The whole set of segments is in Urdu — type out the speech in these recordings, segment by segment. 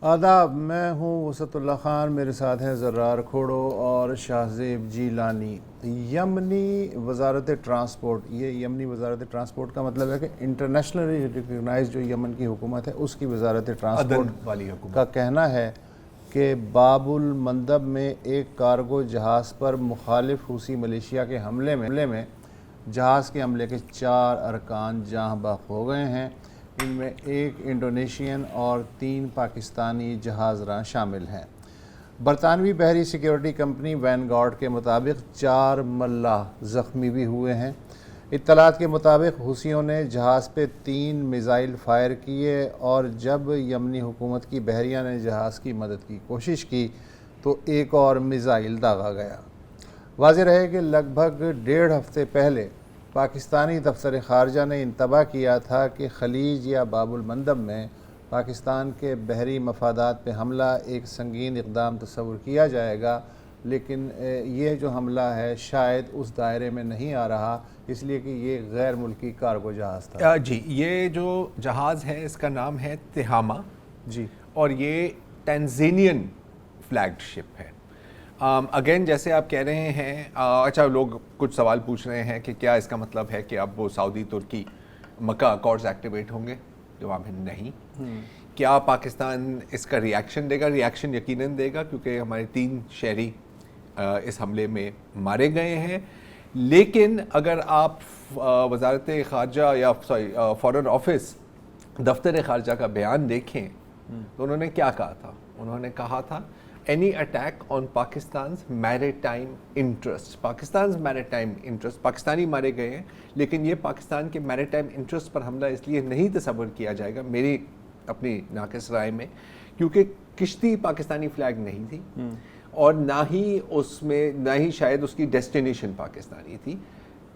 آداب، میں ہوں وسعت اللہ خان، میرے ساتھ ہیں زرار کھوڑو اور شاہزیب جیلانی۔ یمنی وزارت ٹرانسپورٹ، یہ یمنی وزارت ٹرانسپورٹ کا مطلب ہے کہ انٹرنیشنلی ریکگنائز جو یمن کی حکومت ہے اس کی وزارت ٹرانسپورٹ والی حکومت کا کہنا ہے کہ باب المندب میں ایک کارگو جہاز پر مخالف حوثی ملیشیا کے حملے میں جہاز کے حملے کے 4 ارکان جاں بحق ہو گئے ہیں۔ ان میں ایک انڈونیشین اور 3 پاکستانی جہاز راں شامل ہیں۔ برطانوی بحری سیکیورٹی کمپنی وین گارڈ کے مطابق 4 ملاح زخمی بھی ہوئے ہیں۔ اطلاعات کے مطابق حوثیوں نے جہاز پہ 3 میزائل فائر کیے اور جب یمنی حکومت کی بحریہ نے جہاز کی مدد کی کوشش کی تو ایک اور میزائل داغا گیا۔ واضح رہے کہ لگ بھگ 1.5 ہفتے پہلے پاکستانی دفتر خارجہ نے انتباہ کیا تھا کہ خلیج یا باب المندب میں پاکستان کے بحری مفادات پہ حملہ ایک سنگین اقدام تصور کیا جائے گا، لیکن یہ جو حملہ ہے شاید اس دائرے میں نہیں آ رہا، اس لیے کہ یہ غیر ملکی کارگو جہاز تھا۔ جی، یہ جو جہاز ہے اس کا نام ہے تہامہ جی، اور یہ ٹینزینین فلیگڈ شپ ہے۔ اگین جیسے آپ کہہ رہے ہیں، اچھا لوگ کچھ سوال پوچھ رہے ہیں کہ کیا اس کا مطلب ہے کہ اب وہ سعودی ترکی مکہ اکارڈز ایکٹیویٹ ہوں گے؟ جواب ہے نہیں۔ کیا پاکستان اس کا ریاکشن دے گا؟ ریاکشن یقیناً دے گا، کیونکہ ہمارے 3 شہری اس حملے میں مارے گئے ہیں۔ لیکن اگر آپ وزارت خارجہ یا فارن آفس دفتر خارجہ کا بیان دیکھیں تو انہوں نے کیا کہا تھا؟ انہوں نے کہا تھا any attack on Pakistan's maritime interest. Pakistan's maritime interest، Pakistani مارے گئے ہیں لیکن یہ پاکستان کے میریٹائم انٹرسٹ پر حملہ اس لیے نہیں تصور کیا جائے گا میری اپنی ناقص رائے میں، کیونکہ کشتی پاکستانی فلیگ نہیں تھی اور نہ ہی شاید اس کی ڈیسٹینیشن پاکستانی تھی۔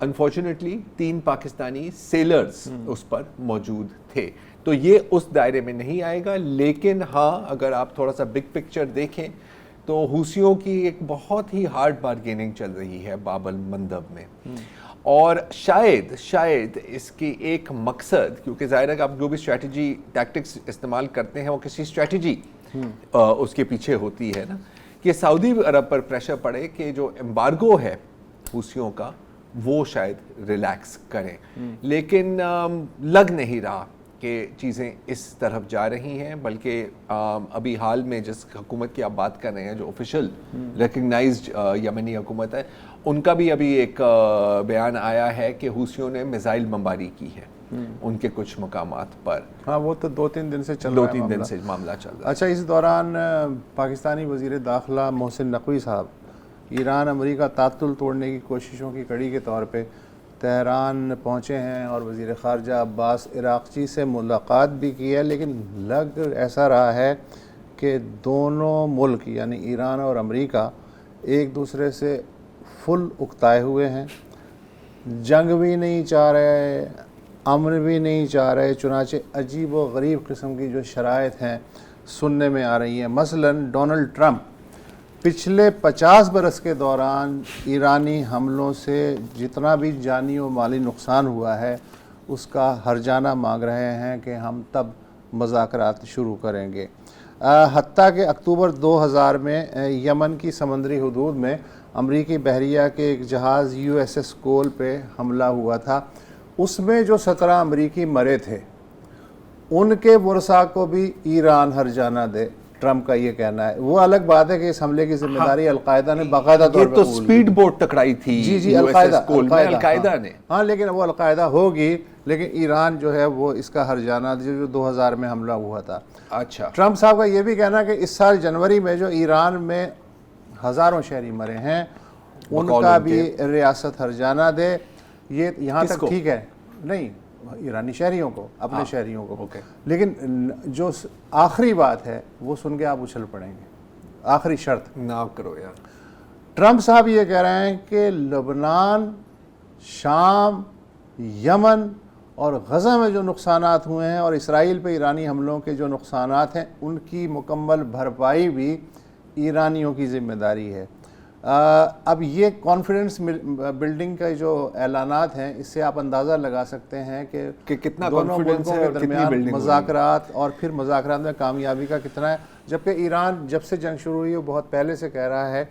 انفارچونیٹلی 3 پاکستانی سیلرز اس پر موجود تھے، تو یہ اس دائرے میں نہیں آئے گا۔ لیکن ہاں، اگر آپ تھوڑا سا بگ پکچر دیکھیں تو حوثیوں کی ایک بہت ہی ہارڈ بارگیننگ چل رہی ہے باب المندب میں، اور شاید اس کی ایک مقصد، کیونکہ ظاہر ہے کہ آپ جو بھی اسٹریٹجی ٹیکٹکس استعمال کرتے ہیں وہ کسی اسٹریٹجی اس کے پیچھے ہوتی ہے نا، کہ سعودی عرب پر پریشر پڑے کہ جو ایمبارگو ہے حوثیوں کا وہ شاید ریلیکس کریں، لیکن لگ نہیں رہا کہ چیزیں اس طرف جا رہی ہیں، بلکہ ابھی حال میں جس حکومت کی آپ بات کر رہے ہیں جو آفیشیل ریکگنائزڈ یمنی حکومت ہے، ان کا بھی ابھی ایک بیان آیا ہے کہ حوثیوں نے میزائل بمباری کی ہے ان کے کچھ مقامات پر۔ ہاں، وہ تو 2-3 دن سے چل رہا ہے، 2-3 دن سے معاملہ چل رہا ہے۔ اچھا، اس دوران پاکستانی وزیر داخلہ محسن نقوی صاحب ایران امریکہ تعطل توڑنے کی کوششوں کی کڑی کے طور پہ تہران پہنچے ہیں اور وزیر خارجہ عباس عراقچی سے ملاقات بھی کی ہے، لیکن لگ ایسا رہا ہے کہ دونوں ملک یعنی ایران اور امریکہ ایک دوسرے سے فل اکتائے ہوئے ہیں، جنگ بھی نہیں چاہ رہے، امن بھی نہیں چاہ رہے، چنانچہ عجیب و غریب قسم کی جو شرائط ہیں سننے میں آ رہی ہیں۔ مثلاً ڈونلڈ ٹرمپ پچھلے 50 برس کے دوران ایرانی حملوں سے جتنا بھی جانی و مالی نقصان ہوا ہے اس کا ہرجانہ مانگ رہے ہیں کہ ہم تب مذاکرات شروع کریں گے۔ حتیٰ کہ اکتوبر 2000 میں یمن کی سمندری حدود میں امریکی بحریہ کے ایک جہاز USS کول پہ حملہ ہوا تھا، اس میں جو 17 امریکی مرے تھے ان کے ورثاء کو بھی ایران ہرجانہ دے، ٹرمپ کا یہ کہنا ہے۔ وہ الگ بات ہے کہ اس حملے کی ذمہ داری القاعدہ نے باقاعدہ طور پر یہ تو سپیڈ بوٹ ٹکرائی تھی جی القاعدہ نے، ہاں، لیکن وہ القاعدہ ہوگی، لیکن ایران جو ہے وہ اس کا ہرجانہ جو 2000 میں حملہ ہوا تھا۔ اچھا، ٹرمپ صاحب کا یہ بھی کہنا کہ اس سال جنوری میں جو ایران میں ہزاروں شہری مرے ہیں ان کا بھی ریاست ہرجانہ دے۔ یہ یہاں تک ٹھیک ہے، نہیں ایرانی شہریوں کو، اپنے شہریوں کو، لیکن جو آخری بات ہے وہ سن کے آپ اچھل پڑیں گے، آخری شرط نہ کرو یار۔ ٹرمپ صاحب یہ کہہ رہے ہیں کہ لبنان، شام، یمن اور غزہ میں جو نقصانات ہوئے ہیں اور اسرائیل پہ ایرانی حملوں کے جو نقصانات ہیں ان کی مکمل بھرپائی بھی ایرانیوں کی ذمہ داری ہے۔ اب یہ کانفیڈنس بلڈنگ کا جو اعلانات ہیں اس سے آپ اندازہ لگا سکتے ہیں کہ کتنا دونوں confidence ملکوں ہے کے اور کتنی درمیان building ہو رہی ہے۔ مذاکرات اور پھر مذاکرات میں کامیابی کا کتنا ہے، جبکہ ایران جب سے جنگ شروع ہوئی وہ بہت پہلے سے کہہ رہا ہے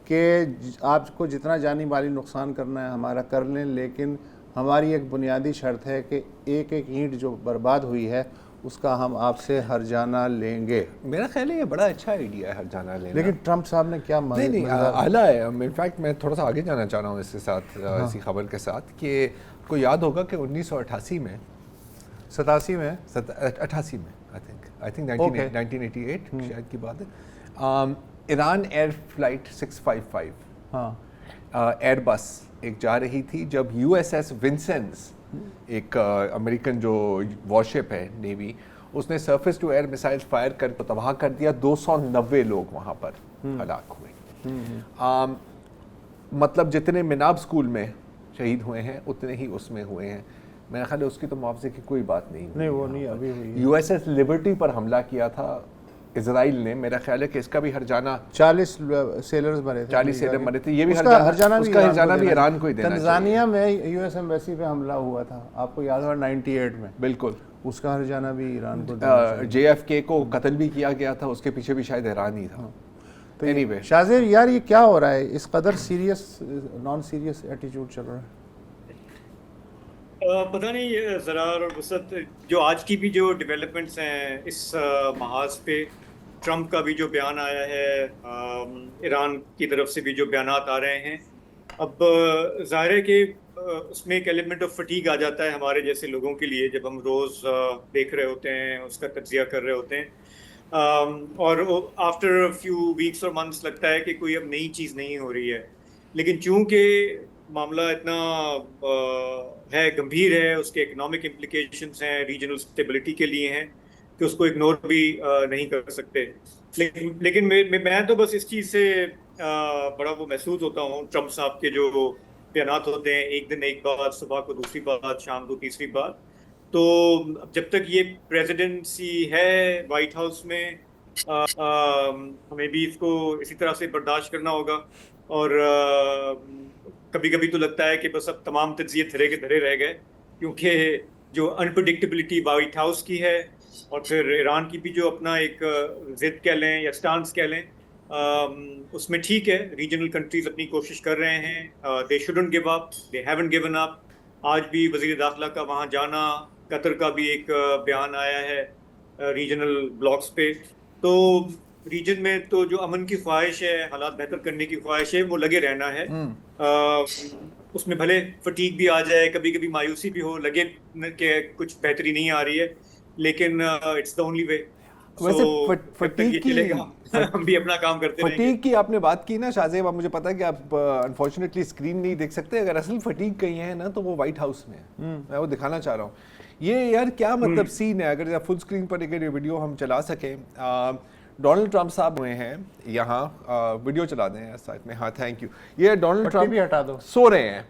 کہ آپ کو جتنا جانی مالی نقصان کرنا ہے ہمارا کر لیں، لیکن ہماری ایک بنیادی شرط ہے کہ ایک ایک اینٹ جو برباد ہوئی ہے اس کا ہم آپ سے ہرجانہ لیں گے۔ میرا خیال ہے یہ بڑا اچھا آئیڈیا ہے ہرجانہ لینا، لیکن ٹرمپ صاحب نے کیا نہیں اعلیٰ ہے۔ انفیکٹ میں تھوڑا سا آگے جانا چاہ رہا ہوں اس کے ساتھ، اسی خبر کے ساتھ، کہ کو یاد ہوگا کہ 1988 میں 87 میں 88 میں آئی تھنک 1988 شاید کی بات ہے، ایران ایئر فلائٹ 655 ہاں ایئر بس ایک جا رہی تھی جب یو ایس ایس ونسنس، ایک امریکن جو وارشپ ہے نیوی، اس نے surface to air missile fire کر کے تباہ کر دیا، 290 لوگ وہاں پر ہلاک ہوئے۔ مطلب جتنے مناب اسکول میں شہید ہوئے ہیں اتنے ہی اس میں ہوئے ہیں۔ میرا خیال ہے اس کی تو معاوضے کی کوئی بات نہیں وہ نہیں ابھی ہوئی ہے۔ یو ایس ایس لبرٹی پر حملہ کیا تھا اسرائیل نے، میرا خیال ہے کہ اس کا بھی ہرجانہ 40 سیلرز مرے تھے، 40 سیلر مرے تھے، یہ بھی اس کا ہرجانہ بھی ایران کو ہی دینا چاہیے۔ تنزانیہ میں یو ایس ایمبیسی پہ حملہ ہوا تھا، آپ کو یاد ہوگا 98 میں، بالکل، اس کا ہرجانہ بھی ایران کو دینا چاہیے۔ جے ایف کے کو قتل بھی کیا گیا تھا، اس کے پیچھے بھی شاید ایران ہی تھا۔ اینی وے شاذر یار یہ کیا ہو رہا ہے، اس قدر سیریس نان سیریس ایٹیٹیوڈ چل رہا ہے؟ پتہ نہیں زرار اور وسعت، جو آج کی بھی جو ڈیولپمنٹس ہیں اس محاذ پہ، ٹرمپ کا بھی جو بیان آیا ہے، ایران کی طرف سے بھی جو بیانات آ رہے ہیں، اب ظاہر ہے کہ اس میں ایک ایلیمنٹ آف فٹیگ آ جاتا ہے ہمارے جیسے لوگوں کے لیے، جب ہم روز دیکھ رہے ہوتے ہیں، اس کا تجزیہ کر رہے ہوتے ہیں، اور آفٹر فیو ویکس اور منتھس لگتا ہے کہ کوئی اب نئی چیز نہیں ہو رہی ہے۔ لیکن چونکہ معاملہ اتنا ہے گمبھیر ہے، اس کے اکنامک امپلیکیشنز ہیں، ریجنل اسٹیبلٹی کے لیے ہیں، کہ اس کو اگنور بھی نہیں کر سکتے۔ لیکن میں تو بس اس چیز سے بڑا وہ محسوس ہوتا ہوں، ٹرمپ صاحب کے جو بیانات ہوتے ہیں، ایک دن ایک بات، صبح کو دوسری بات، شام کو تیسری بات، تو جب تک یہ پریزیڈنسی ہے وائٹ ہاؤس میں، ہمیں بھی اس کو اسی طرح سے برداشت کرنا ہوگا۔ اور کبھی کبھی تو لگتا ہے کہ بس اب تمام تجزیے دھرے کے دھرے رہ گئے، کیونکہ جو انپریڈکٹیبلٹی وائٹ ہاؤس کی ہے، اور پھر ایران کی بھی جو اپنا ایک ضد کہہ لیں یا سٹانس کہہ لیں، اس میں ٹھیک ہے، ریجنل کنٹریز اپنی کوشش کر رہے ہیں، دے shouldn't give up, they haven't given up. آج بھی وزیر داخلہ کا وہاں جانا، قطر کا بھی ایک بیان آیا ہے ریجنل بلاکس پہ، تو ریجن میں تو جو امن کی خواہش ہے، حالات بہتر کرنے کی خواہش ہے، وہ لگے رہنا ہے۔ اس میں بھلے فٹیگ بھی آ جائے، کبھی کبھی مایوسی بھی ہو، لگے کہ کچھ بہتری نہیں آ رہی ہے، لیکن اٹس دا اونلی وے۔ ویسے ہم بھی اپنا کام کرتے رہیں گے۔ فٹیگ کی آپ نے بات کی نا شاہزیب، اب مجھے پتا ہے کہ آپ انفارچونیٹلی اسکرین نہیں دیکھ سکتے، اگر اصل فٹیگ کہیں ہے نا تو وہ وائٹ ہاؤس میں ہے، میں وہ دکھانا چاہ رہا ہوں۔ یہ یار کیا مطلب سین ہے، اگر فل اسکرین پر اگر یہ ویڈیو ہم چلا سکیں، ڈونلڈ ٹرمپ صاحب ہوئے ہیں یہاں، ویڈیو چلا دیں ساتھ میں، ہاں تھینک یو۔ یہ ڈونلڈ ٹرمپ سو رہے ہیں،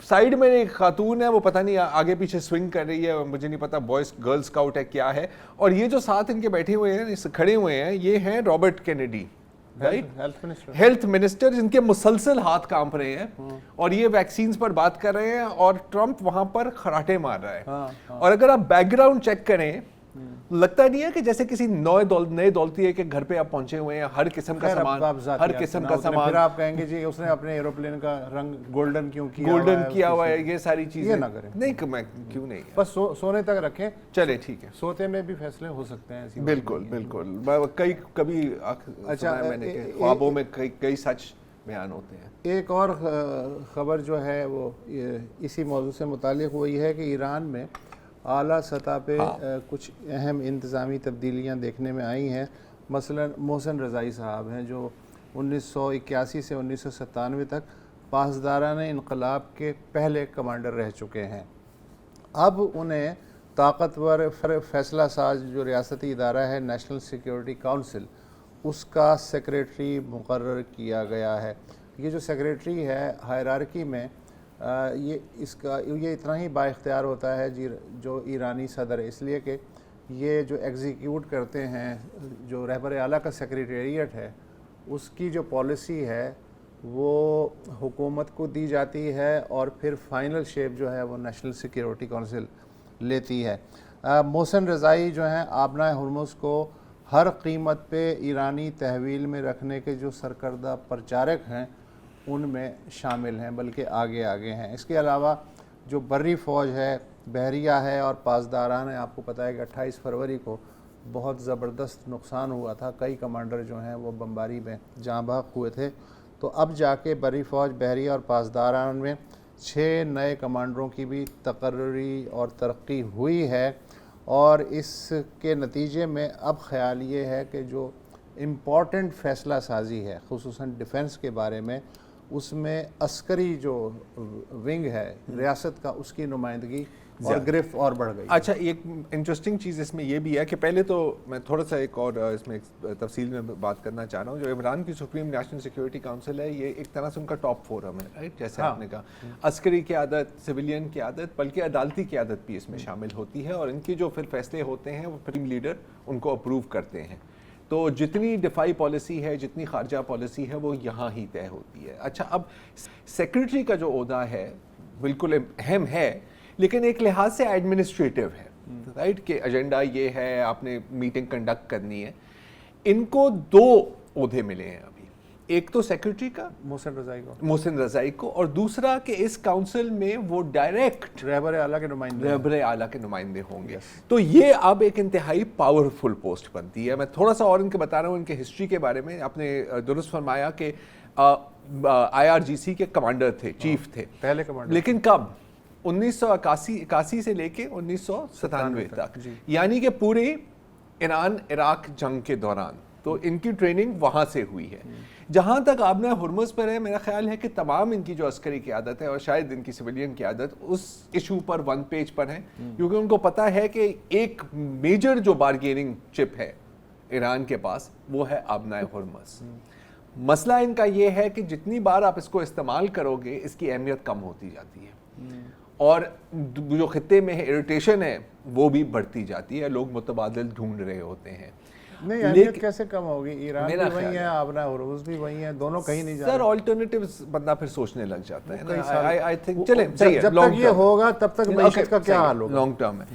سائڈ میں ایک خاتون ہے، وہ پتہ نہیں آگے پیچھے سوئنگ کر رہی ہے، مجھے نہیں پتا بوائز گرل اسکاؤٹ ہے کیا ہے، اور یہ جو ساتھ ان کے بیٹھے ہوئے ہیں، کھڑے ہوئے ہیں، یہ ہیں رابرٹ کینیڈی، ہیلتھ منسٹر، جن کے مسلسل ہاتھ کانپ رہے ہیں، اور یہ ویکسینز پر بات کر رہے ہیں، اور ٹرمپ وہاں پر خراٹے مار رہا ہے۔ اور اگر آپ بیک گراؤنڈ چیک کریں، لگتا نہیں ہے کہ جیسے کسی نئے دولتی کے گھر پہ آپ پہنچے ہوئے ہیں، ہر قسم کا سامان، ہر قسم کا سامان، پھر آپ کہیں گے جی اس نے اپنے ایروپلین کا رنگ گولڈن کیوں کیا ہوا ہے، یہ ساری چیزیں نہ کریں۔ نہیں، میں کیوں نہیں، بس سونے تک رکھیں، چلے ٹھیک ہے، سوتے میں بھی فیصلے ہو سکتے ہیں ایسی۔ بالکل بالکل، کبھی میں نے خوابوں میں کئی سچ بیان ہوتے ہیں۔ ایک اور خبر جو ہے وہ اسی موضوع سے متعلق وہ یہ ہے کہ ایران میں اعلیٰ سطح پہ کچھ اہم انتظامی تبدیلیاں دیکھنے میں آئی ہیں۔ مثلا محسن رضائی صاحب ہیں جو 1981 سے 1997 تک پاسداران انقلاب کے پہلے کمانڈر رہ چکے ہیں۔ اب انہیں طاقتور فیصلہ ساز جو ریاستی ادارہ ہے نیشنل سیکیورٹی کونسل، اس کا سیکریٹری مقرر کیا گیا ہے۔ یہ جو سیکریٹری ہے ہائرارکی میں، یہ اتنا ہی با اختیار ہوتا ہے جو ایرانی صدر ہے، اس لیے کہ یہ جو ایگزیکیوٹ کرتے ہیں، جو رہبر اعلیٰ کا سیکریٹریٹ ہے، اس کی جو پالیسی ہے وہ حکومت کو دی جاتی ہے اور پھر فائنل شیپ جو ہے وہ نیشنل سیکیورٹی کونسل لیتی ہے۔ محسن رضائی جو ہیں آبنائے ہرمز کو ہر قیمت پہ ایرانی تحویل میں رکھنے کے جو سرکردہ پرچارک ہیں ان میں شامل ہیں، بلکہ آگے ہیں۔ اس کے علاوہ جو بری فوج ہے، بحریہ ہے اور پاسداران ہیں، آپ کو پتہ ہے کہ 28 فروری کو بہت زبردست نقصان ہوا تھا، کئی کمانڈر جو ہیں وہ بمباری میں جاں بحق ہوئے تھے۔ تو اب جا کے بری فوج، بحریہ اور پاسداران میں 6 نئے کمانڈروں کی بھی تقرری اور ترقی ہوئی ہے، اور اس کے نتیجے میں اب خیال یہ ہے کہ جو امپورٹنٹ فیصلہ سازی ہے خصوصاً ڈیفنس کے بارے میں، اس میں عسکری جو ونگ ہے ریاست کا، اس کی نمائندگی اور گرفت اور بڑھ گئی۔ اچھا، ایک انٹرسٹنگ چیز اس میں یہ بھی ہے کہ پہلے تو میں تھوڑا سا ایک اور اس میں تفصیل میں بات کرنا چاہ رہا ہوں، جو عمران کی سپریم نیشنل سیکیورٹی کونسل ہے، یہ ایک طرح سے ان کا ٹاپ فورم ہے، رائٹ؟ جیسے آپ نے کہا عسکری قیادت، سویلین قیادت، بلکہ عدالتی قیادت بھی اس میں شامل ہوتی ہے، اور ان کے جو پھر فیصلے ہوتے ہیں وہ سپریم لیڈر ان کو اپروو کرتے ہیں۔ تو جتنی دفاعی پالیسی ہے، جتنی خارجہ پالیسی ہے، وہ یہاں ہی طے ہوتی ہے۔ اچھا، اب سیکرٹری کا جو عہدہ ہے بالکل اہم ہے، لیکن ایک لحاظ سے ایڈمنسٹریٹو ہے، رائٹ؟ کہ ایجنڈا یہ ہے، آپ نے میٹنگ کنڈکٹ کرنی ہے۔ ان کو 2 عہدے ملے ہیں ابھی، ایک تو سیکرٹری کا محسن رضائی کو، اور دوسرا کہ اس کاؤنسل میں وہ ڈائریکٹ رہبر اعلیٰ کے نمائندے ہوں گے۔ تو یہ اب ایک انتہائی پاورفل پوسٹ بنتی ہے۔ میں تھوڑا سا اور ان کے بتا رہا ہوں ان کے ہسٹری کے بارے میں۔ آپ نے درست فرمایا کہ IRGC کے کمانڈر تھے، چیف تھے پہلے کمانڈر، لیکن کب؟ 1981 سے لے کے 1997 تک، یعنی کہ پورے ایران عراق جنگ کے دوران۔ تو ان کی ٹریننگ وہاں سے ہوئی ہے۔ جہاں تک آبنائے ہرمز پر ہے، میرا خیال ہے کہ تمام ان کی جو عسکری قیادت ہے اور شاید ان کی سویلین قیادت اس ایشو پر 1 پیج پر ہیں، کیونکہ ان کو پتا ہے کہ ایک میجر جو بارگیننگ چپ ہے ایران کے پاس وہ ہے آبنائے ہرمز۔ مسئلہ ان کا یہ ہے کہ جتنی بار آپ اس کو استعمال کرو گے، اس کی اہمیت کم ہوتی جاتی ہے، اور جو خطے میں اریٹیشن ہے وہ بھی بڑھتی جاتی ہے، لوگ متبادل ڈھونڈ رہے ہوتے ہیں۔ نہیں، اہمیت کیسے کم ہوگی؟ ایران بھی وہی ہے، آبنائے ہرمز بھی وہی ہیں، دونوں کہیں نہیں جا رہے۔ سر آلٹرنیٹیوز بندہ پھر سوچنے لگ جاتا ہے۔ آئی تھنک چلیں صحیح ہے، جب تک یہ ہوگا تب تک معیشت کا کیا حال ہوگا؟ لانگ ٹرم ہے۔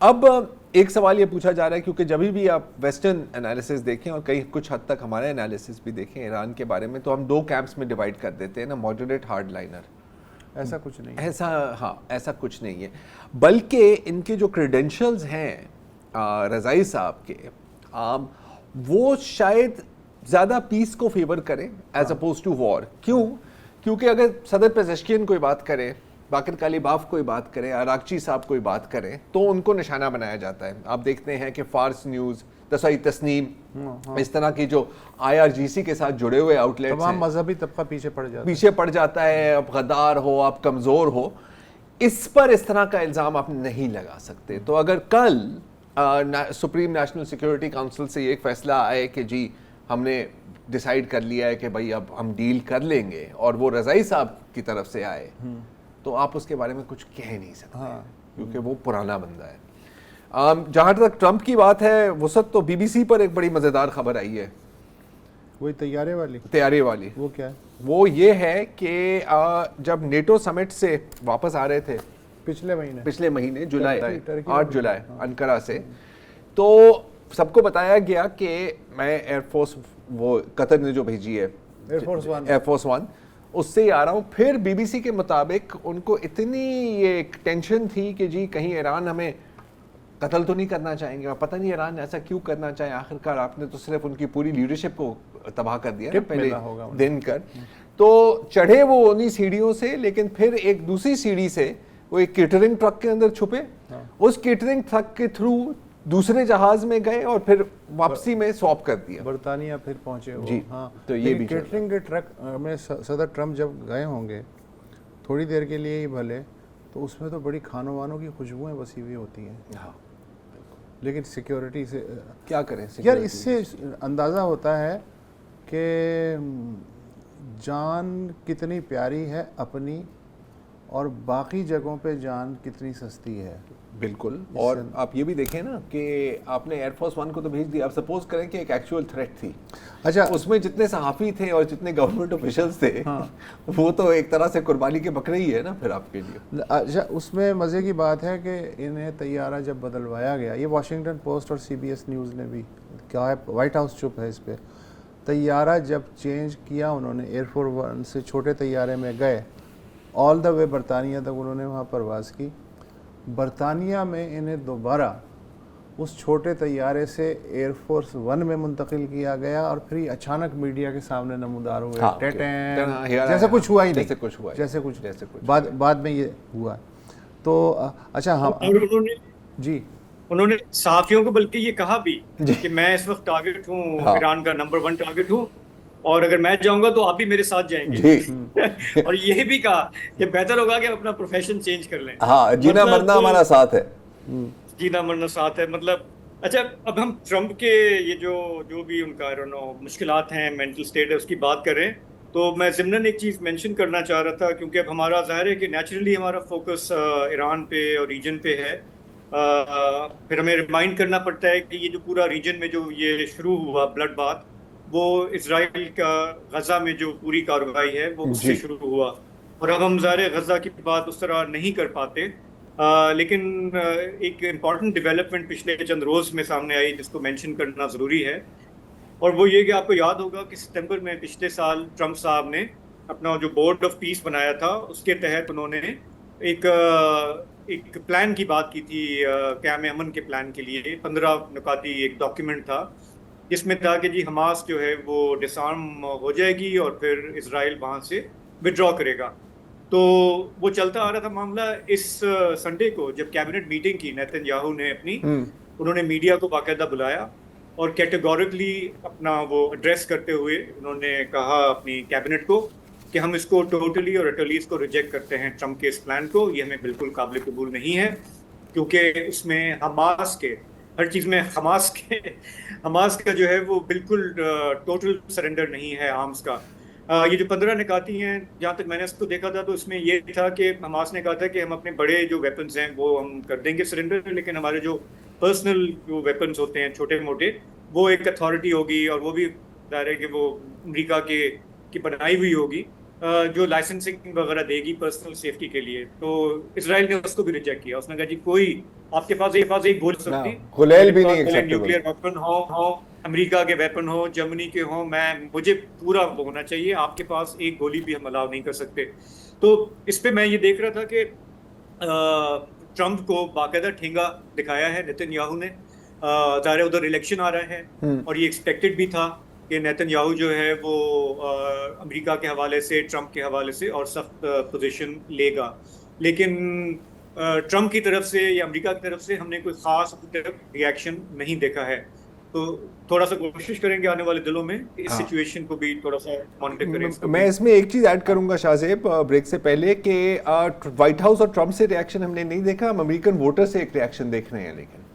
اب ایک سوال یہ پوچھا جا رہا ہے، کیونکہ جبھی بھی آپ ویسٹرن انالیسس دیکھیں اور کچھ حد تک ہمارے انالیسس بھی دیکھیں ایران کے بارے میں، تو ہم 2 کیمپس میں ڈیوائڈ کر دیتے ہیں نا، ماڈریٹ، ہارڈ لائنر۔ ایسا کچھ نہیں، ایسا کچھ نہیں ہے، بلکہ ان کے جو کریڈینشلز ہیں رضائی صاحب کے، وہ شاید زیادہ پیس کو فیور کریں ایز اپوز ٹو وار۔ کیونکہ اگر صدر پزشکین کوئی بات کرے، باقر کالیباف کوئی بات کرے، اراغچی صاحب کوئی بات کریں، تو ان کو نشانہ بنایا جاتا ہے۔ آپ دیکھتے ہیں کہ فارس نیوز، تسعی تسنیم، اس طرح کی جو IRGC کے ساتھ جڑے ہوئے آؤٹ لیٹس ہیں، تمام مذہبی طبقہ پیچھے پڑ جاتا ہے۔ اب غدار ہو، آپ کمزور ہو، اس پر اس طرح کا الزام آپ نہیں لگا سکتے۔ تو اگر کل سپریم نیشنل سیکیورٹی کونسل سے یہ ایک فیصلہ آئے کہ جی ہم نے ڈیسائیڈ کر لیا ہے کہ بھائی اب ہم ڈیل کر لیں گے، اور وہ رضائی صاحب کی طرف سے آئے، تو آپ اس کے بارے میں کچھ کہہ نہیں سکتے، کیونکہ وہ پرانا بندہ ہے۔ جہاں تک ٹرمپ کی بات ہے، وسط تو BBC پر ایک بڑی مزیدار خبر آئی ہے، وہی طیارے والی۔ وہ کیا ہے؟ وہ یہ ہے کہ جب نیٹو سمٹ سے واپس آ رہے تھے پچھلے مہینے 8 جولائی انقرہ سے، تو سب کو بتایا گیا کہ میں ایئر فورس، وہ قطر نے جو بھیجی ہے ایئر فورس 1، اس سے ہی آ رہا ہوں۔ پھر BBC کے مطابق ان کو اتنی یہ ٹینشن تھی کہ جی کہیں ایران ہمیں قتل تو نہیں کرنا چاہیں گے، اور پتہ نہیں ایران ایسا کیوں کرنا چاہے، آخرکار آپ نے تو صرف ان کی پوری لیڈرشپ کو تباہ کر دیا پہلے دن کر۔ تو چڑھے وہ انہی سیڑھیوں سے، لیکن پھر ایک دوسری سیڑھی سے وہ ایک کیٹرنگ ٹرک کے اندر چھپے، اس کیٹرنگ ٹرک کے تھرو دوسرے جہاز میں گئے اور پھر واپسی میں سواپ کر دیا، برطانیہ پھر پہنچے جی۔ ہاں، تو یہ بھی کیٹرنگ کے ٹرک میں صدر ٹرمپ جب گئے ہوں گے تھوڑی دیر کے لیے ہی بھلے، تو اس میں تو بڑی کھانوں وانوں کی خوشبوئیں بسی ہوئی ہوتی ہیں، لیکن سیکیورٹی سے کیا کریں یار؟ اس سے اندازہ ہوتا ہے کہ جان کتنی پیاری ہے اپنی اور باقی جگہوں پہ جان کتنی سستی ہے. بالکل. اور آپ یہ بھی دیکھیں نا کہ آپ نے ایئر فورس ون کو تو بھیج دیا, آپ سپوز کریں کہ ایک ایکچوئل تھریٹ تھی. اچھا اس میں جتنے صحافی تھے اور جتنے گورنمنٹ آفیشلز تھے وہ تو ایک طرح سے قربانی کے بکرے ہی ہے نا پھر آپ کے لیے. اچھا, اس میں مزے کی بات ہے کہ انہیں طیارہ جب بدلوایا گیا, یہ واشنگٹن پوسٹ اور CBS نیوز نے بھی کہا ہے, وائٹ ہاؤس چپ ہے اس پہ, طیارہ جب چینج کیا انہوں نے ایئر فورس ون سے چھوٹے طیارے میں گئے, آل دا وے برطانیہ تک انہوں نے وہاں پرواز کی. برطانیہ میں انہیں دوبارہ اس چھوٹے طیارے سے ایئر فورس ون میں منتقل کیا گیا, اور پھر یہ اچانک میڈیا کے سامنے نمودار ہوئے, جیسے کچھ ہوا ہی نہیں, جیسے کچھ بعد میں یہ ہوا. تو اچھا ہاں جی, انہوں نے صحافیوں کو بلکہ یہ کہا بھی کہ میں اس وقت ٹارگٹ ہوں, ایران کا نمبر 1 ٹارگٹ ہوں, اور اگر میں جاؤں گا تو آپ بھی میرے ساتھ جائیں گے. اور یہ بھی کہا کہ بہتر ہوگا کہ اپنا پروفیشن چینج کر لیں. ہاں, جینا مرنا ہمارا ساتھ ہے. جینا مرنا ساتھ ہے مطلب. اچھا, اب ہم ٹرمپ کے یہ جو بھی ان کا مشکلات ہیں, مینٹل سٹیٹ ہے, اس کی بات کر رہے ہیں, تو میں ضمناً ایک چیز مینشن کرنا چاہ رہا تھا, کیونکہ اب ہمارا ظاہر ہے کہ نیچرلی ہمارا فوکس ایران پہ اور ریجن پہ ہے. پھر ہمیں ریمائنڈ کرنا پڑتا ہے کہ یہ جو پورا ریجن میں جو یہ شروع ہوا بلڈ بات, وہ اسرائیل کا غزہ میں جو پوری کارروائی ہے وہ اس سے شروع ہوا. اور اب ہم ظاہر غزہ کی بات اس طرح نہیں کر پاتے, لیکن ایک امپورٹنٹ ڈیولپمنٹ پچھلے چند روز میں سامنے آئی جس کو مینشن کرنا ضروری ہے, اور وہ یہ کہ آپ کو یاد ہوگا کہ ستمبر میں پچھلے سال ٹرمپ صاحب نے اپنا جو بورڈ آف پیس بنایا تھا, اس کے تحت انہوں نے ایک پلان کی بات کی تھی, قیام امن کے پلان کے لیے 15 نکاتی ایک ڈاکیومنٹ تھا, جس میں تھا کہ جی حماس جو ہے وہ ڈسارم ہو جائے گی اور پھر اسرائیل وہاں سے وڈرا کرے گا. تو وہ چلتا آ رہا تھا معاملہ. اس سنڈے کو جب کیبنٹ میٹنگ کی نیتن یاہو نے اپنی, انہوں نے میڈیا کو باقاعدہ بلایا اور کیٹیگورکلی اپنا وہ ایڈریس کرتے ہوئے انہوں نے کہا اپنی کیبنٹ کو کہ ہم اس کو ٹوٹلی اور اٹلی اس کو ریجیکٹ کرتے ہیں, ٹرمپ کے اس پلان کو, یہ ہمیں بالکل قابل قبول نہیں ہے, کیونکہ اس میں حماس کے ہر چیز میں حماس کا جو ہے وہ بالکل ٹوٹل سرنڈر نہیں ہے آرمز کا. یہ جو 15 نکاتی ہیں, جہاں تک میں نے اس کو دیکھا تھا تو اس میں یہ تھا کہ حماس نے کہا تھا کہ ہم اپنے بڑے جو ویپنز ہیں وہ ہم کر دیں گے سرنڈر, لیکن ہمارے جو پرسنل جو ویپنز ہوتے ہیں چھوٹے موٹے, وہ ایک اتھارٹی ہوگی, اور وہ بھی ظاہر ہے کہ وہ امریکہ کی بنائی ہوئی ہوگی, جو لائسنسنگ وغیرہ دے گی پرسنل سیفٹی کے لیے. تو اسرائیل نے اس کو بھی ریجیکٹ کیا. اس نے کہا جی کوئی آپ کے پاس ایک گول سکتی, نیوکلیئر ویپن ہو, امریکہ کے ویپن ہو, جرمنی کے ہوں, مجھے پورا وہ ہونا چاہیے, آپ کے پاس ایک گولی بھی ہم الاؤ نہیں کر سکتے. تو اس پہ میں یہ دیکھ رہا تھا کہ ٹرمپ کو باقاعدہ ٹھینگا دکھایا ہے نیتن یاہو نے. ظاہر ادھر الیکشن آ رہا ہے, اور یہ ایکسپیکٹڈ بھی تھا کہ نیتن یاہو جو ہے وہ امریکہ کے حوالے سے, ٹرمپ کے حوالے سے اور سخت پوزیشن لے گا, لیکن ٹرمپ کی طرف سے یا امریکہ کی طرف سے ہم نے کوئی خاص ریئیکشن نہیں دیکھا ہے. تو تھوڑا سا کوشش کریں گے آنے والے دنوں میں اس سچویشن کو بھی تھوڑا سا مانیٹر کریں. میں اس میں ایک چیز ایڈ کروں گا شاہ زیب بریک سے پہلے, کہ وائٹ ہاؤس اور ٹرمپ سے ریئیکشن ہم نے نہیں دیکھا, ہم امریکن ووٹر سے ایک ریئیکشن دیکھ رہے ہیں. لیکن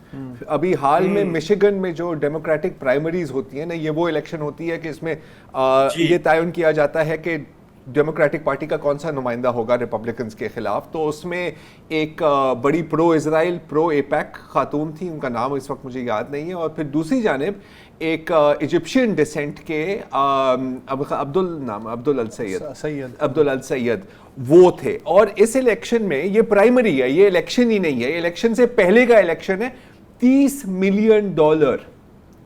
ابھی حال میں مشیگن میں جو ڈیموکریٹک پرائمریز ہوتی ہیں نا, یہ وہ الیکشن ہوتی ہے کہ اس میں یہ تعین کیا جاتا ہے کہ ڈیموکریٹک پارٹی کا کون سا نمائندہ ہوگا ریپبلکنز کے خلاف. تو اس میں ایک بڑی پرو اسرائیل پرو ایپیک خاتون تھی, ان کا نام اس وقت مجھے یاد نہیں ہے, اور پھر دوسری جانب ایک ایجپشین ڈسینٹ کے عبد السید وہ تھے. اور اس الیکشن میں, یہ پرائمری ہے, یہ الیکشن ہی نہیں ہے, یہ الیکشن سے پہلے کا الیکشن ہے, $30 ملین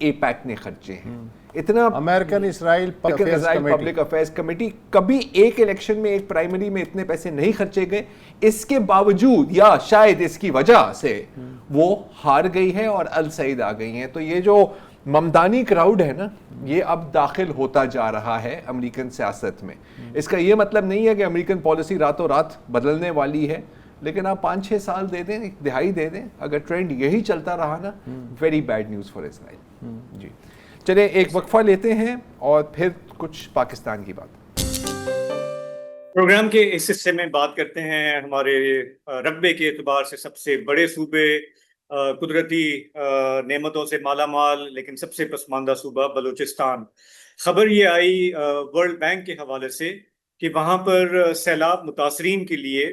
اے پیک نے خرچے ہیں. اتنا امریکن اسرائیل پبلک افیئرز کمیٹی, کبھی ایک الیکشن میں ایک پرائمری میں اتنے پیسے نہیں خرچے گئے. اس کے باوجود یا شاید اس کی وجہ سے وہ ہار گئی ہے اور السعید آ گئی ہیں. تو یہ جو ممدانی کراؤڈ ہے نا, یہ اب داخل ہوتا جا رہا ہے امریکن سیاست میں. اس کا یہ مطلب نہیں ہے کہ امریکن پالیسی راتوں رات بدلنے والی ہے, لیکن آپ 5-6 سال دے دیں, ایک دہائی دے دیں, اگر ٹرینڈ یہی چلتا رہا نا, ویری بیڈ نیوز فار اسرائیل. جی چلیں ایک وقفہ لیتے ہیں اور پھر کچھ پاکستان کی بات. پروگرام کے اس حصے میں بات کرتے ہیں ہمارے رقبے کے اعتبار سے سب سے بڑے صوبے, قدرتی نعمتوں سے مالا مال لیکن سب سے پسماندہ صوبہ بلوچستان. خبر یہ آئی ورلڈ بینک کے حوالے سے کہ وہاں پر سیلاب متاثرین کے لیے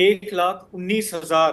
1,19,000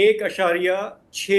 1.6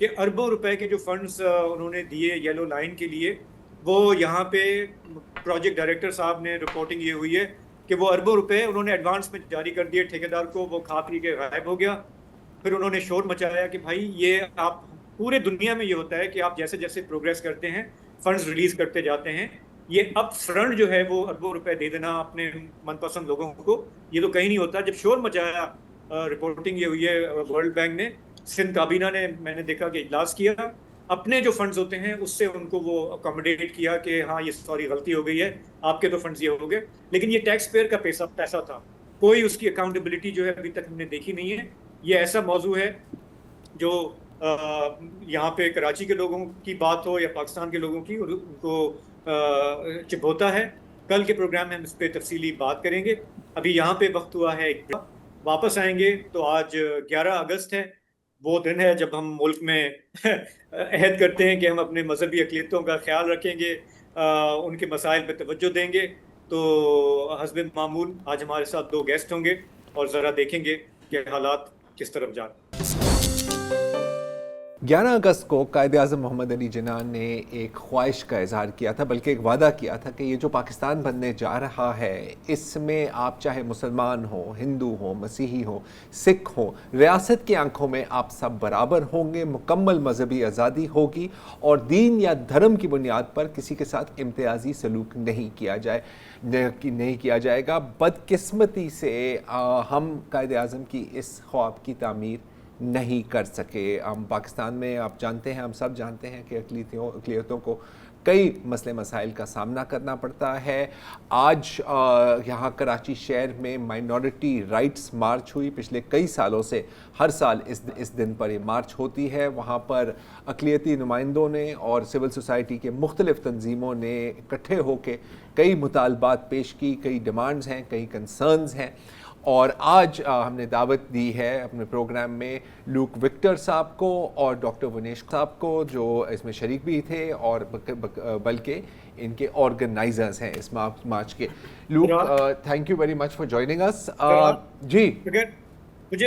کہ اربوں روپے کے جو فنڈز انہوں نے دیے یلو لائن کے لیے، وہ یہاں پہ پروجیکٹ ڈائریکٹر صاحب نے رپورٹنگ یہ ہوئی ہے کہ وہ اربوں روپے انہوں نے ایڈوانس میں جاری کر دیے ٹھیکیدار کو، وہ کھا پی کے غائب ہو گیا. پھر انہوں نے شور مچایا کہ بھائی یہ آپ پورے دنیا میں یہ ہوتا ہے کہ آپ جیسے جیسے پروگریس کرتے ہیں فنڈز ریلیز کرتے جاتے ہیں، یہ اپ فرنٹ جو ہے وہ اربوں روپے دے دینا اپنے من پسند لوگوں کو، یہ تو کہیں نہیں ہوتا. جب شور مچایا رپورٹنگ یہ ہوئی ہے ورلڈ بینک نے، سندھ کابینہ نے میں نے دیکھا کہ اجلاس کیا، اپنے جو فنڈز ہوتے ہیں اس سے ان کو وہ اکوموڈیٹ کیا کہ ہاں یہ سوری غلطی ہو گئی ہے، آپ کے تو فنڈز یہ ہو گئے. لیکن یہ ٹیکس پیئر کا پیسہ تھا، کوئی اس کی اکاؤنٹیبلٹی جو ہے ابھی تک ہم نے دیکھی نہیں ہے. یہ ایسا موضوع ہے جو یہاں پہ کراچی کے لوگوں کی بات ہو یا پاکستان کے لوگوں کی، ان کو چبھوتا ہے. کل کے پروگرام میں ہم اس پہ تفصیلی بات کریں گے. ابھی یہاں پہ وقت ہوا ہے ایک واپس آئیں گے تو آج 11 اگست ہے، وہ دن ہے جب ہم ملک میں عہد کرتے ہیں کہ ہم اپنے مذہبی اقلیتوں کا خیال رکھیں گے، ان کے مسائل پہ توجہ دیں گے. تو حسب معمول آج ہمارے ساتھ 2 گیسٹ ہوں گے اور ذرا دیکھیں گے کہ حالات کس طرف جا رہے ہیں. 11 اگست کو قائد اعظم محمد علی جناح نے ایک خواہش کا اظہار کیا تھا، بلکہ ایک وعدہ کیا تھا کہ یہ جو پاکستان بننے جا رہا ہے اس میں آپ چاہے مسلمان ہوں، ہندو ہوں، مسیحی ہوں، سکھ ہوں، ریاست کی آنکھوں میں آپ سب برابر ہوں گے، مکمل مذہبی آزادی ہوگی اور دین یا دھرم کی بنیاد پر کسی کے ساتھ امتیازی سلوک نہیں کیا جائے گا. بدقسمتی سے ہم قائد اعظم کی اس خواب کی تعمیر نہیں کر سکے. ہم پاکستان میں آپ جانتے ہیں، ہم سب جانتے ہیں کہ اقلیتوں کو کئی مسئلے مسائل کا سامنا کرنا پڑتا ہے. آج یہاں کراچی شہر میں مائنورٹی رائٹس مارچ ہوئی، پچھلے کئی سالوں سے ہر سال اس دن پر یہ مارچ ہوتی ہے. وہاں پر اقلیتی نمائندوں نے اور سول سوسائٹی کے مختلف تنظیموں نے اکٹھے ہو کے کئی مطالبات پیش کی، کئی ڈیمانڈز ہیں، کئی کنسرنز ہیں. اور آج ہم نے دعوت دی ہے اپنے پروگرام میں لوک وکٹر صاحب کو اور ڈاکٹر ونیش صاحب کو، جو اس میں شریک بھی تھے اور بلکہ ان کے آرگنائزرز ہیں اس مارچ کے. لوک، thank you very much for joining اس. جی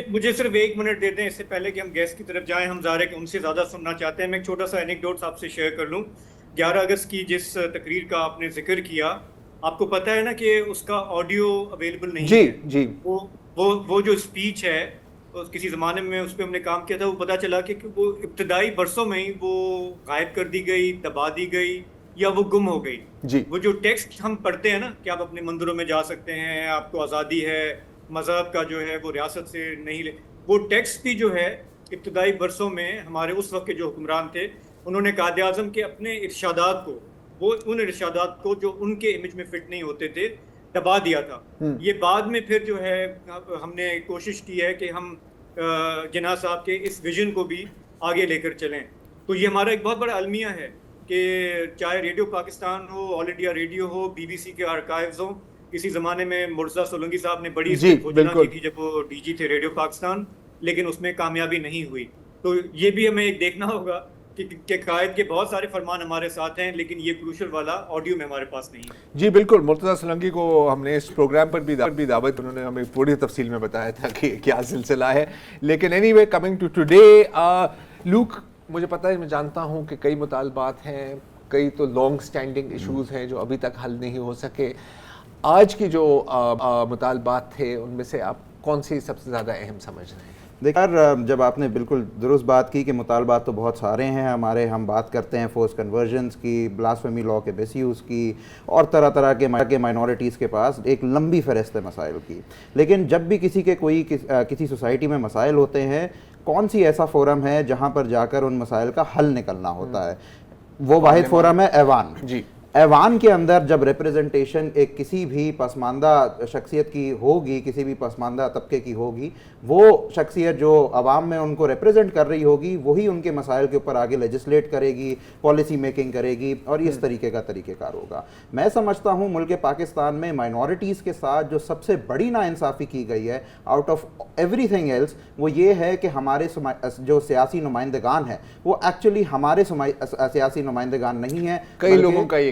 مجھے صرف 1 منٹ دے دیں اس سے پہلے کہ ہم گیسٹ کی طرف جائیں. ہم ظاہر ہے کہ ان سے زیادہ سننا چاہتے ہیں. میں ایک چھوٹا سا اینیکڈوٹ آپ سے شیئر کر لوں. 11 اگست کی جس تقریر کا آپ نے ذکر کیا، آپ کو پتہ ہے نا کہ اس کا آڈیو اویلیبل نہیں ہے. جی وہ جو اسپیچ ہے کسی زمانے میں اس پہ ہم نے کام کیا تھا، وہ پتہ چلا کہ وہ ابتدائی برسوں میں ہی وہ غائب کر دی گئی، دبا دی گئی یا وہ گم ہو گئی. وہ جو ٹیکسٹ ہم پڑھتے ہیں نا کہ آپ اپنے مندروں میں جا سکتے ہیں، آپ کو آزادی ہے، مذہب کا جو ہے وہ ریاست سے نہیں وہ ٹیکسٹ بھی جو ہے ابتدائی برسوں میں ہمارے اس وقت کے جو حکمران تھے انہوں نے قائد اعظم کے اپنے ارشادات کو، وہ ان ارشادات کو جو ان کے امیج میں فٹ نہیں ہوتے تھے، دبا دیا تھا. یہ بعد میں پھر جو ہے ہم نے کوشش کی ہے کہ ہم جناح صاحب کے اس ویژن کو بھی آگے لے کر چلیں. تو یہ ہمارا ایک بہت بڑا المیہ ہے کہ چاہے ریڈیو پاکستان ہو، آل انڈیا ریڈیو ہو، BBC کے آرکائیوز ہوں. کسی زمانے میں مرزا سولنگی صاحب نے بڑی گھوشنا کی تھی جب وہ DG تھے ریڈیو پاکستان، لیکن اس میں کامیابی نہیں ہوئی. تو یہ بھی ہمیں ایک دیکھنا ہوگا کہ قائد کے بہت سارے فرمان ہمارے ساتھ ہیں لیکن یہ کروشل والا آڈیو میں ہمارے پاس نہیں ہے. جی بالکل. مرتضیٰ سولنگی کو ہم نے اس پروگرام پر بھی دعوت، انہوں نے ہمیں پوری تفصیل میں بتایا تھا کہ کیا سلسلہ ہے. لیکن anyway, coming to today, لوک، مجھے پتہ ہے، میں جانتا ہوں کہ کئی مطالبات ہیں، کئی تو لانگ سٹینڈنگ ایشوز ہیں جو ابھی تک حل نہیں ہو سکے. آج کی جو مطالبات تھے ان میں سے آپ کون سی سب سے زیادہ اہم سمجھ رہے ہیں؟ دیکھیں، جب آپ نے بالکل درست بات کی کہ مطالبات تو بہت سارے ہیں ہم بات کرتے ہیں فورس کنورژنس کی، بلاسفیمی لاء کے بیس یوز کی، اور طرح طرح کے مائنورٹیز کے پاس ایک لمبی فہرست ہے مسائل کی. لیکن جب بھی کسی سوسائٹی میں مسائل ہوتے ہیں، کون سی ایسا فورم ہے جہاں پر جا کر ان مسائل کا حل نکلنا ہوتا ہے؟ وہ واحد فورم ہے ایوان. جی، ایوان کے اندر جب ریپریزنٹیشن ایک کسی بھی پسماندہ شخصیت کی ہوگی، کسی بھی پسماندہ طبقے کی ہوگی، وہ شخصیت جو عوام میں ان کو ریپریزنٹ کر رہی ہوگی وہی ان کے مسائل کے اوپر آگے لیجسلیٹ کرے گی، پالیسی میکنگ کرے گی، اور اس طریقے کا طریقہ کار ہوگا. میں سمجھتا ہوں ملک پاکستان میں مائنورٹیز کے ساتھ جو سب سے بڑی ناانصافی کی گئی ہے out of everything else, وہ یہ ہے کہ ہمارے جو سیاسی نمائندگان ہیں وہ ایکچولی ہمارے سیاسی نمائندگان نہیں ہیں. کئی لوگوں کا یہ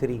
3,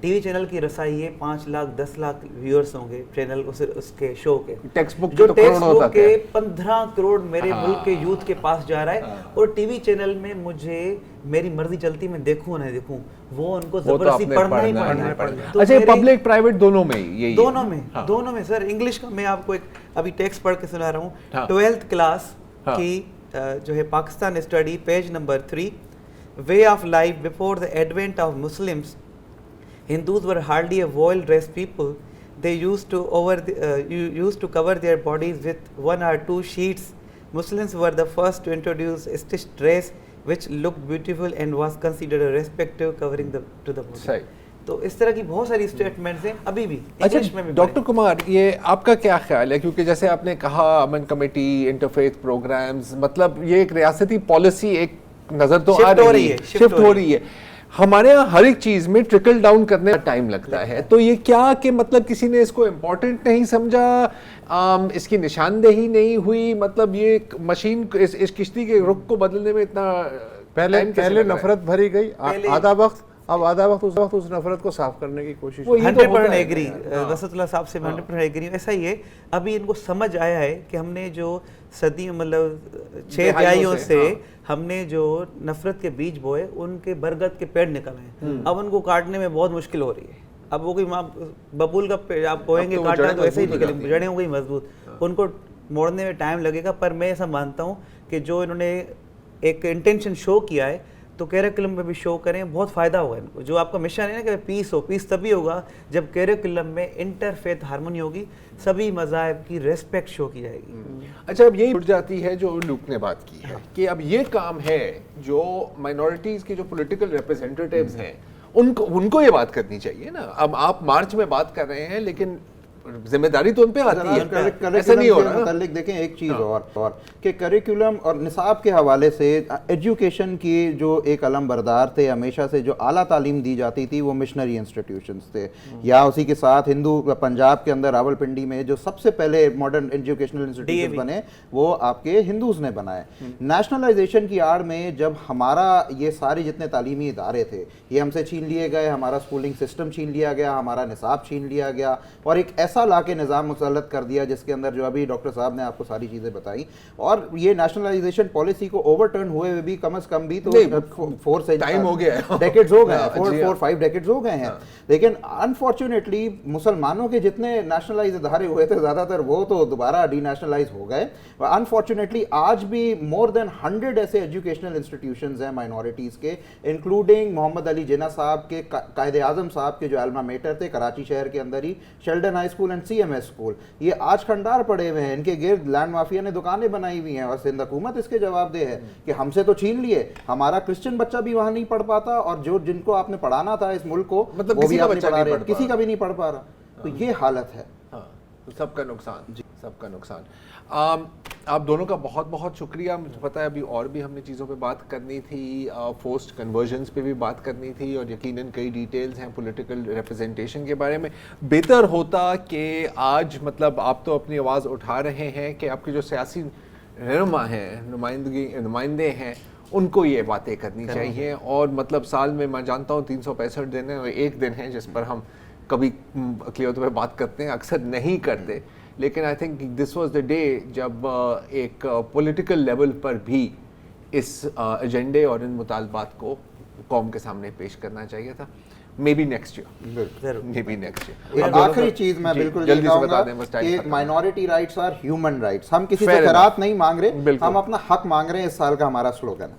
ٹی وی چینل کی رسائی ہے 5 لاکھ 10 لاکھ ویورز ہوں گے چینل اس کے شو کے, ٹیکسٹ بک جو تو ٹیکسٹ کروڑوں بک ہوتا کے ہے. 15 کروڑ میرے ملک کے یوتھ کے پاس جا رہا ہے, اور ٹی وی چینل میں مجھے میری مرضی چلتی میں دیکھوں نہ دیکھوں, وہ ان کو زبردستی پڑھنا ہی پڑنا ہے. اچھا پبلک پرائیویٹ دونوں میں یہی دونوں میں سر. انگلش کا میں آپ کو ایک ابھی ٹیکسٹ پڑھ کے سنا رہا ہوں. 12th کلاس کی جو ہے Pakistan study page number 3, way of life before the advent of Muslims, Hindus were hardly a well-dressed people. They used to cover their bodies with 1 or 2 sheets. Muslims were the first to introduce a stitched dress which looked beautiful and was considered a respective covering to the body. صحیح. تو اس طرح کی بہت ساری اسٹیٹمنٹس ہیں ابھی بھی انگلش میں بھی. ڈاکٹر کمار, یہ آپ کا کیا خیال ہے, کیونکہ جیسے آپ نے کہا امن کمیٹی, انٹرفیتھ پروگرامز, مطلب یہ ایک ریاستی پالیسی ایک نظر تو آ رہی ہے, شفٹ ہو رہی ہے. ہمارے یہاں ہر ایک چیز میں ٹرکل ڈاؤن کرنے میں ٹائم لگتا ہے, تو یہ کیا کہ مطلب کسی نے اس کو امپورٹنٹ نہیں سمجھا, اس کی نشاندہی نہیں ہوئی, مطلب یہ مشین اس کشتی کے رخ کو بدلنے میں اتنا پہلے نفرت بھری گئی, آدھا وقت اب آدھا وقت اس نفرت کو صاف کرنے کی کوشش. 100% ایگری وسط اللہ صاحب سے 100% ایگری. ایسا ہی ہے, ابھی ان کو سمجھ آیا ہے کہ ہم نے جو صدیوں مطلب 6 دہائیوں سے ہم نے جو نفرت کے بیج بوئے, ان کے برگد کے پیڑ نکل ہیں, اب ان کو کاٹنے میں بہت مشکل ہو رہی ہے. اب وہ کوئی ببول کا پیڑ آپ بوئیں گے کاٹا تو ایسے ہی نکلیں گے, جڑیں ہو گئی مضبوط, ان کو موڑنے میں ٹائم لگے گا. پر میں ایسا مانتا ہوں کہ جو انہوں نے ایک انٹینشن شو کیا ہے تو کیریکولم میں بھی شو کریں, بہت فائدہ ہوگا ان کو. جو آپ کا مشن ہے نا کہ پیس ہو, پیس تبھی ہوگا جب کیریکولم میں انٹر فیتھ ہارمونی ہوگی, سبھی مذاہب کی ریسپیکٹ شو کی جائے گی. اچھا اب یہی اٹھ جاتی ہے جو لوک نے بات کی ہے کہ اب یہ کام ہے جو مائنورٹیز کے جو پولیٹیکل ریپرزینٹیٹیوز ہیں ان کو یہ بات کرنی چاہیے نا. اب آپ مارچ میں بات کر رہے ہیں لیکن ذمہ داری تو ان پہ آتی ہے, ایسا نہیں ہو رہا. متعلق دیکھیں ایک چیز اور کہ کریکولم اور نصاب کے حوالے سے ایجوکیشن کی جو ایک علم بردار تھے ہمیشہ سے, جو اعلیٰ تعلیم دی جاتی تھی وہ مشنری انسٹیٹیوشنز تھے, یا اسی کے ساتھ ہندو پنجاب کے اندر راول پنڈی میں جو سب سے پہلے ماڈرن ایجوکیشنل انسٹیٹیوشن بنے وہ آپ کے ہندوز نے بنائے. نیشنلائزیشن کی آڑ میں جب ہمارا یہ سارے جتنے تعلیمی ادارے تھے یہ ہم سے چھین لیے گئے, ہمارا اسکولنگ سسٹم چھین لیا گیا, ہمارا نصاب چھین لیا گیا, اور ایک ایسا لا کے نظام مسلط کر دیا جس کے اندر جو ابھی ڈاکٹر صاحب نے آپ کو ساری چیزیں بتائی. اور یہ نیشنلائزیشن پالیسی کو اوور ٹرن ہوئے ہوئے بھی کم از کم بھی تو 4 سے ٹائم ہو گیا ہے, ڈیکیڈز ہو گئے ہیں, 4-5 ڈیکیڈز ہو گئے ہیں. لیکن انفارچونیٹلی مسلمانوں کے جتنے نیشنلائز ادارے ہوئے تھے زیادہ تر وہ تو دوبارہ ڈی نیشنلائز ہو گئے. انفارچونیٹلی آج بھی مور دین 100 ایسے ایجوکیشنل انسٹیٹیوشنز ہیں مائنورٹیز کے, انکلوڈنگ محمد علی جناح صاحب کے, قائد اعظم صاحب کے جو الما میٹر تھے کراچی شہر کے اندر ہی, Sheldon high school and CMS school, یہ آج کھنڈار پڑے ہوئے ہیں. ان کے گرد لینڈ مافیا نے دکانیں بنائی ہوئی ہیں, اور سندھ حکومت اس کے جواب دہ ہے کہ ہم سے تو چھین لیے, ہمارا کرسچن بچہ بھی وہاں نہیں پڑھ پاتا, اور جن کو آپ نے پڑھانا تھا اس ملک کو مطلب وہ بھی آپ نہیں پڑھا رہے, کسی کا بھی نہیں پڑھ پا رہا. تو یہ حالت ہے, سب کا نقصان, سب کا نقصان. آپ دونوں کا بہت بہت شکریہ. مجھے پتا ہے ابھی اور بھی ہم نے چیزوں پہ بات کرنی تھی, فورسڈ کنورژنس پہ بھی بات کرنی تھی, اور یقیناً کئی ڈیٹیلز ہیں پولیٹیکل ریپرزنٹیشن کے بارے میں. بہتر ہوتا کہ آج مطلب آپ تو اپنی آواز اٹھا رہے ہیں کہ آپ کے جو سیاسی رہنما ہیں, نمائندے ہیں, ان کو یہ باتیں کرنی چاہیے. اور مطلب سال میں میں جانتا ہوں 365 دن ہیں, اور ایک دن ہے جس پر ہم کبھی کلیئر طور پہ بات کرتے ہیں, اکثر نہیں کرتے. لیکن I think this was the day جب ایک پولیٹیکل لیول پر بھی اس ایجنڈے اور ان مطالبات کو قوم کے سامنے پیش کرنا چاہیے تھا. Maybe next year. آخری چیز میں بالکل یہ کہوں گا کہ minority rights are human rights. ہم کسی سے خیرات نہیں مانگ رہے, ہم اپنا حق مانگ رہے ہیں. اس سال کا ہمارا سلوگن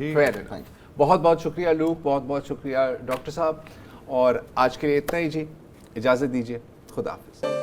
ہے. بہت بہت شکریہ لوک, بہت بہت شکریہ ڈاکٹر صاحب, اور آج کے لیے اتنا ہی. جی اجازت دیجیے, خدا حافظ.